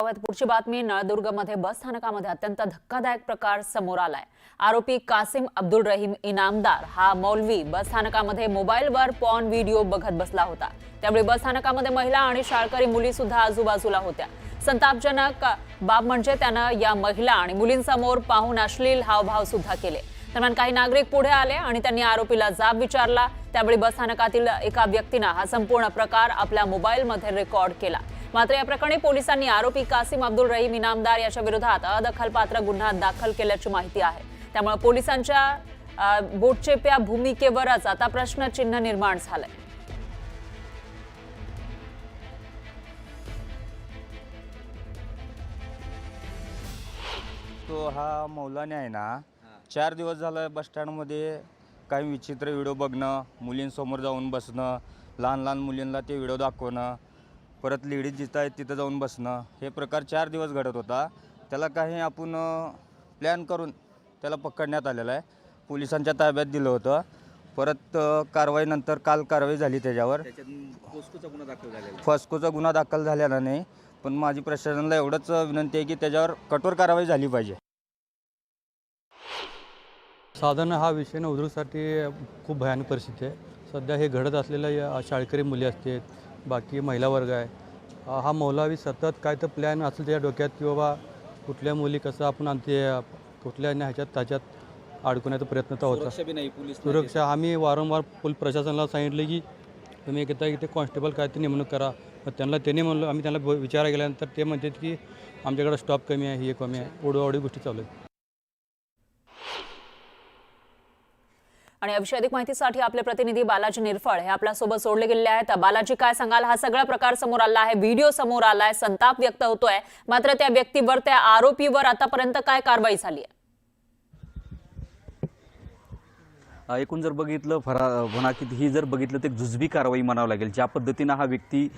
पाहूयात पुढची बातमी। नळदुर्गमध्ये बस स्थानकामध्ये अत्यंत धक्कादायक प्रकार समोर आलाय। आरोपी कासिम अब्दुल रहीम इनामदार हा मौलवी बस स्थानकामध्ये मोबाईलवर पॉर्न व्हिडिओ बघत बसला होता। त्यावेळी बस स्थानकामध्ये महिला आणि शाळकरी मुली सुद्धा आजूबाजूला होत्या। संतापजनक बाब म्हणजे त्यानं या महिला आणि मुलींसमोर पाहून अश्लील हावभाव सुद्धा केले। दरम्यान काही नागरिक पुढे आले आणि त्यांनी आरोपीला जाब विचारला। त्यावेळी बस स्थानकातील एका व्यक्तीने हा संपूर्ण प्रकार आपल्या मोबाईलमध्ये रेकॉर्ड केला। मात्र या प्रकरणी पोलिसांनी आरोपी कासिम अब्दुल रहीम इनामदार याच्या विरोधात अदखलपात्र गुन्हा दाखल केल्याची माहिती आहे। त्यामुळे पोलिसांच्या बोटचेप्या भूमिकेवरच आता प्रश्नचिन्ह निर्माण झालंय। तो हा मौलाने आहे ना 4 दिवस झालं बस स्टँडमध्ये काही विचित्र व्हिडिओ बघणं, मुलींसमोर जाऊन बसणं, लहान लहान मुलींना ते व्हिडिओ दाखवणं, परत लेडीज जिथं आहेत तिथं जाऊन बसणं, हे प्रकार 4 दिवस घडत होता। त्याला काही आपण प्लॅन करून त्याला पकडण्यात आलेलं आहे, पोलिसांच्या ताब्यात दिलं होतं। परत कारवाईनंतर काल कारवाई झाली त्याच्यावर। फसकोचा गुन्हा दाखल झालेला नाही, पण माझी प्रशासनाला एवढंच विनंती आहे की त्याच्यावर कठोर कारवाई झाली पाहिजे। साधारण हा विषय नवदुर्गसाठी खूप भयानक परिस्थिती आहे। सध्या हे घडत असलेल्या शाळकरी मुली असतील, बाकी महिला वर्ग आहे। हा मौलावी सतत काय तर प्लॅन असेल त्याच्या डोक्यात की बाबा कुठल्या मुली कसं आपण आणते, कुठल्या ह्याच्यात त्याच्यात अडकवण्याचा प्रयत्न तर होता। सुरक्षा आम्ही वारंवार प्रशासनाला सांगितलं की तुम्ही एकदा इथे कॉन्स्टेबल काय ते नेमणूक करा। त्यांनी म्हणलं, आम्ही त्यांना विचारायला गेल्यानंतर ते म्हणतात की आमच्याकडे स्टॉप कमी आहे, हे कमी आहे, ओढी गोष्टी चालू आहेत। आणि याविषयी अधिक माहितीसाठी आपले प्रतिनिधी बालाजी निरफळ हे आपल्यासोबत जोडले गेले आहेत। बालाजी, काय सांगाल? हा सगळा प्रकार समोर आला आहे, व्हिडिओ समोर आलाय, संताप व्यक्त होतोय, मात्र त्या व्यक्तीवर, त्या आरोपीवर आतापर्यंत काय कारवाई झाली आहे? एकूण जर बघितलं म्हणा की ही जर बघितलं तर जुजबी कारवाई म्हणावं लागेल। ज्या पद्धतीनं हा व्यक्ती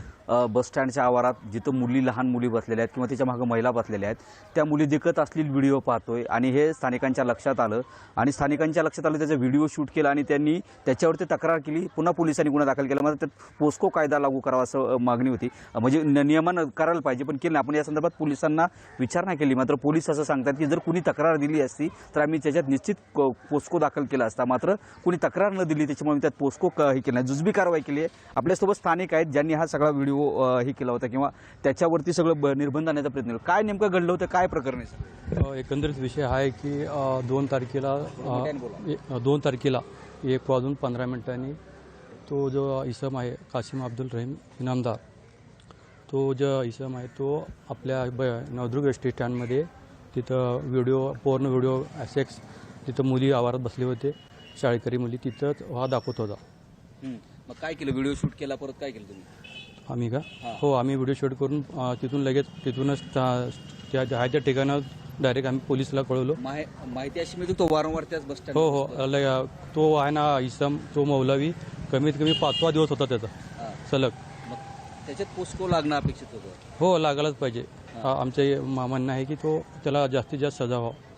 बस स्टँडच्या आवारात जिथं लहान मुली बसलेल्या आहेत किंवा त्याच्या मागे महिला बसलेल्या आहेत, त्या मुली देखत असलेली व्हिडिओ पाहतोय आणि हे स्थानिकांच्या लक्षात आलं आणि स्थानिकांच्या लक्षात आलं, त्याचा व्हिडिओ शूट केला आणि त्यांनी त्याच्यावरती तक्रार केली। पुन्हा पोलिसांनी गुन्हा दाखल केला। मात्र त्यात पोस्को कायदा लागू करावा असं मागणी होती, म्हणजे नियमन करायला पाहिजे, पण केलं नाही। आपण या संदर्भात पोलिसांना विचारणा केली, मात्र पोलीस असं सांगतात की जर कुणी तक्रार दिली असती तर आम्ही त्याच्यात निश्चित पोस्को दाखल केला असता, मात्र कुणी तक्रार न दिली त्याच्यामुळे त्यात पोस्को हे केलं नाही, जुजबी कारवाई केली आहे। आपल्यासोबत स्थानिक आहेत ज्यांनी हा सगळा व्हिडिओ हे केला होता किंवा त्याच्यावरती सगळं निर्बंध आणण्याचा प्रयत्न केला। काय नेमकं घडलं होतं, काय प्रकरण आहे? एकंदरीत विषय हा आहे की 2 तारखेला 1:15 तो जो इसम आहे कासिम अब्दुल रहीम इनामदार, तो जो इसम आहे तो आपल्या नवदुर्ग एस टी स्टँडमध्ये तिथं पूर्ण व्हिडिओ सेक्स, तिथं मुली आवारात बसले होते, शाळकरी मुली, तिथंच हा दाखवत होता। मग काय केलं? व्हिडिओ शूट केला, परत काय केलं तुम्ही? आम्ही का? हो, आम्ही व्हिडिओ शूट करून तिथूनच त्या ठिकाणावर डायरेक्ट आम्ही पोलिसला कळवलं। माहिती अशी मिळते तो वारंवार त्याच बस स्टँड? हो, तो आहे ना इसम, तो मौलवी कमीत कमी 5वा दिवस होता त्याचा सलग। मग त्याच्यात पोस्को लागणं अपेक्षित होतं? हो, लागायलाच पाहिजे। आमचं म्हणणं आहे की त्याला जास्तीत जास्त सजा व्हावं।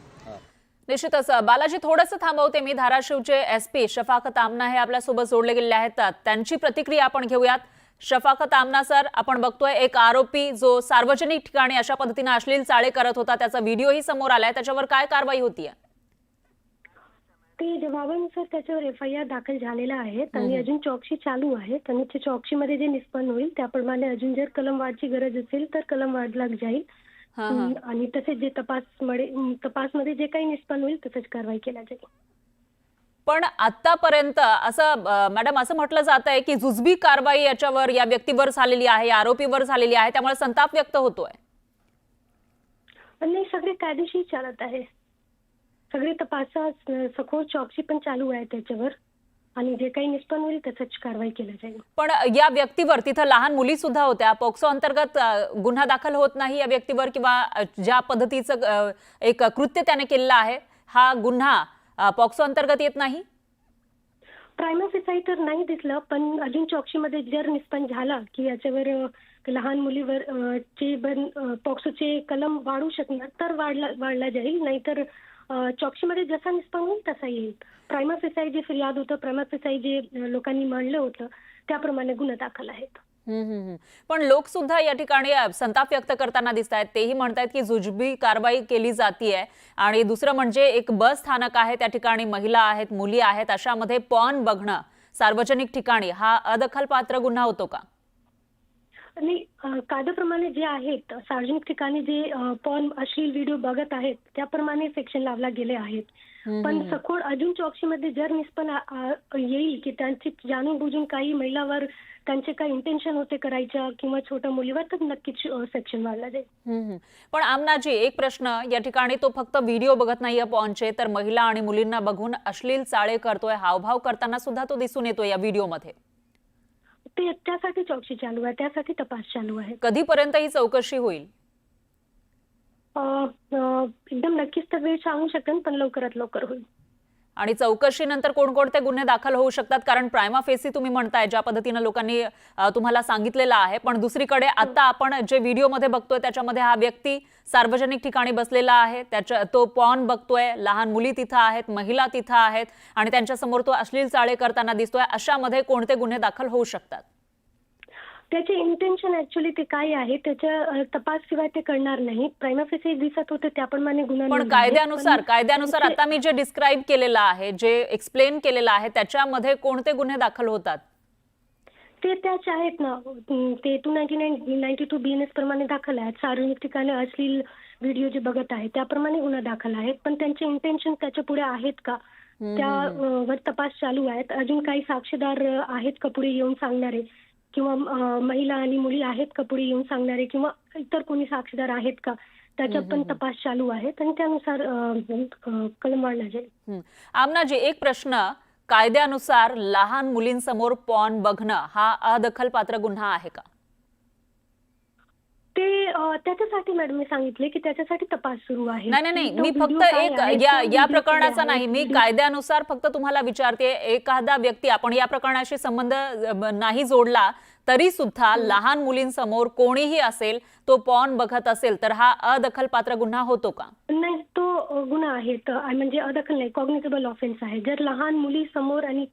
निश्चितच बालाजी, थोडंसं थांबवते मी। धाराशिवचे SP शफाकत आमना हे आपल्यासोबत जोडले गेले आहेत, त्यांची प्रतिक्रिया आपण घेऊयात। शफाकत आमना सर, आपण बघतोय एक आरोपी जो सार्वजनिक ठिकाणी अशा पद्धतीने अश्लील चाळे करत होता, त्याचा व्हिडिओही समोर आलाय, त्याच्यावर काय कारवाई होतीये? ते जबाबानुसार त्याच्यावर FIR दाखल झालेला आहे आणि अजून चौकशी चालू आहे आणि त्या चौकशीमध्ये जे निष्पन्न होईल त्याप्रमाणे अजून जर कलम वाढची गरज असेल तर कलम वाढला जाईल आणि तसेच जे तपासमध्ये जे काही निष्पन्न होईल तसंच कारवाई केली जाईल। पण आतापर्यंत असं मॅडम असं म्हटलं जात आहे की जुजबी कारवाई याच्यावर, या व्यक्तीवर झालेली आहे, आरोपीवर झालेली आहे, त्यामुळे संताप व्यक्त होतोय। नाही, सगळे कायदेशीर चालत आहे, सगळे तपासात सखोल चौकशी पण चालू आहे त्याच्यावर आणि जे काही निष्पन्न होईल तसंच कारवाई केली जाईल। पण या व्यक्तीवर, तिथं लहान मुली सुद्धा होत्या, पोक्सो अंतर्गत गुन्हा दाखल होत नाही या व्यक्तीवर, किंवा ज्या पद्धतीचं एक कृत्य त्याने केलेलं आहे हा गुन्हा पोक्सो अंतर्गत येत नाही? प्रायमा फेसाई तर नाही दिसलं, पण अजून चौकशीमध्ये जर निष्पन्न झाला की याच्यावर लहान मुलीवर पोक्सोचे कलम वाढू शकणार तर वाढला जाईल, नाहीतर चौकशीमध्ये जसा निष्पन्न होईल तसा येईल। प्रायमा फेसाई जे फिर्याद होतं, प्रायमा फेसाई जे लोकांनी मांडलं होतं त्याप्रमाणे गुन्हा दाखल आहेत। पण लोक सुद्धा या ठिकाणी संताप व्यक्त करताना दिसत आहेत. तेही म्हणतायत की जुजबी कारवाई केली जातीये. आणि दुसरं म्हणजे एक बस स्थानक आहे, त्या ठिकाणी महिला आहेत, मुली आहेत, अशामध्ये पॉर्न बघणं सार्वजनिक ठिकाणी हा अदखलपात्र गुन्हा होतो का? आणि कायद्याप्रमाणे जे आहेत सार्वजनिक ठिकाणी जे पॉर्न अश्लील व्हिडिओ बघत आहेत त्याप्रमाणे सेक्शन लावला गेले आहेत. पण सखोड अजून चौकशीमध्ये जर निष्पन्न येईल की त्यांची जाणून बुजून काही महिलावर त्यांचे काही इंटेन्शन होते करायच्या किंवा छोट्या मुलीवर, तर नक्कीच सेक्शन वाढला जाईल. पण आमनाजी, एक प्रश्न या ठिकाणी, तो फक्त व्हिडिओ बघत नाहीये पॉर्नचे, तर महिला आणि मुलींना बघून अश्लील चाळे करतोय, हावभाव करताना सुद्धा तो दिसून येतोय या व्हिडिओमध्ये. ते त्यासाठी चौकशी चालू आहे, त्यासाठी तपास चालू आहे. कधीपर्यंत ही चौकशी होईल? एकदम नक्कीच तर वेळ सांगू शकेन, पण लवकरात लवकर होईल. आणि चौकशीनंतर कोणकोणते गुन्हे दाखल होऊ शकतात? कारण प्रायमा फेसी तुम्ही म्हणताय ज्या पद्धतीनं लोकांनी तुम्हाला सांगितलेलं आहे, पण दुसरीकडे आता आपण जे व्हिडिओमध्ये बघतोय त्याच्यामध्ये हा व्यक्ती सार्वजनिक ठिकाणी बसलेला आहे, तो पॉर्न बघतोय, लहान मुली तिथं आहेत, महिला तिथं आहेत आणि त्यांच्यासमोर तो अश्लील चाळे करताना दिसतोय. अशामध्ये कोणते गुन्हे दाखल होऊ शकतात? त्याचे इंटेन्शन ऍक्च्युली ते काय आहे त्याच्या तपासशिवाय ते करणार नाही. प्रायमा फेसी दिसत होते त्याप्रमाणे गुन्हा पण नोंद आहे. कायद्यानुसार आता मी जे डिस्क्राईब केलेलं आहे, जे एक्सप्लेन केलेलं आहे, त्याच्यामध्ये कोणते गुन्हे दाखल होतात? ते त्याचे आहेत ना, ते 299-92 BNS प्रमाणे दाखल आहेत. सार्वजनिक ठिकाणी अश्लील व्हिडिओ जे बघत आहेत त्याप्रमाणे गुन्हा दाखल आहेत. पण त्यांचे इंटेन्शन त्याच्या पुढे आहेत का त्यावर तपास चालू आहेत. अजून काही साक्षीदार आहेत का पुढे येऊन सांगणारे, किंवा महिला आणि मुली आहेत का पुढे येऊन सांगणारे, किंवा इतर कोणी साक्षीदार आहेत का, त्याच्यात पण तपास चालू आहेत आणि त्यानुसार कलम वाढला जाईल. आमनाजी, एक प्रश्न, कायद्यानुसार लहान मुलींसमोर पॉर्न बघणं हा अदखलपात्र गुन्हा आहे का? ते त्याच्यासाठी मॅडम मी सांगितले की त्याच्यासाठी तपास सुरू आहे. नाही, मी फक्त या प्रकरणाचा नाही, मी कायद्यानुसार फक्त तुम्हाला विचारते. एखादा व्यक्ती, आपण या प्रकरणाशी संबंध नाही जोडला तरी सुद्धा लहान मुलींसमोर कोणीही असेल, तो पॉर्न बघत असेल, तर हा अदखलपात्र गुन्हा होतो का? नाही, तो गुन्हा आहे, म्हणजे अदखल नाही, कॉग्निटेबल ऑफेन्स आहे. जर लहान मुली समोर आणि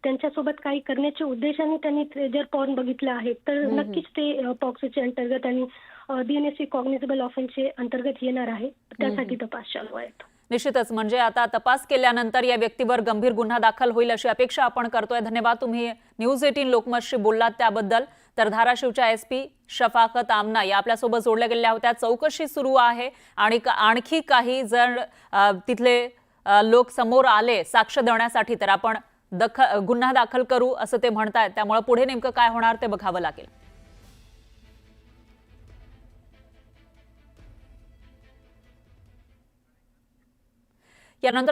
त्यांच्यासोबत काही करण्याच्या उद्देशाने त्यांनी जर पॉर्न बघितलं आहे तर नक्कीच ते पॉक्सोच्या अंतर्गत आणि BNSC कॉग्निटेबल ऑफेन्सचे अंतर्गत येणार आहे. त्यासाठी तपास चालू आहे. निश्चितच, म्हणजे आता तपास केल्यानंतर या व्यक्तीवर गंभीर गुन्हा दाखल होईल अशी अपेक्षा आपण करतोय. धन्यवाद, तुम्ही न्यूज 18 लोकमतशी बोललात त्याबद्दल. तर धाराशिवच्या SP शफाकत आमना या आपल्यासोबत जोडल्या गेलेल्या होत्या. चौकशी सुरू आहे आणि आणखी काही जर तिथले लोक समोर आले साक्ष देण्यासाठी तर आपण गुन्हा दाखल करू असं ते म्हणतायत. त्यामुळे पुढे नेमकं काय होणार ते बघावं लागेल. यानंतर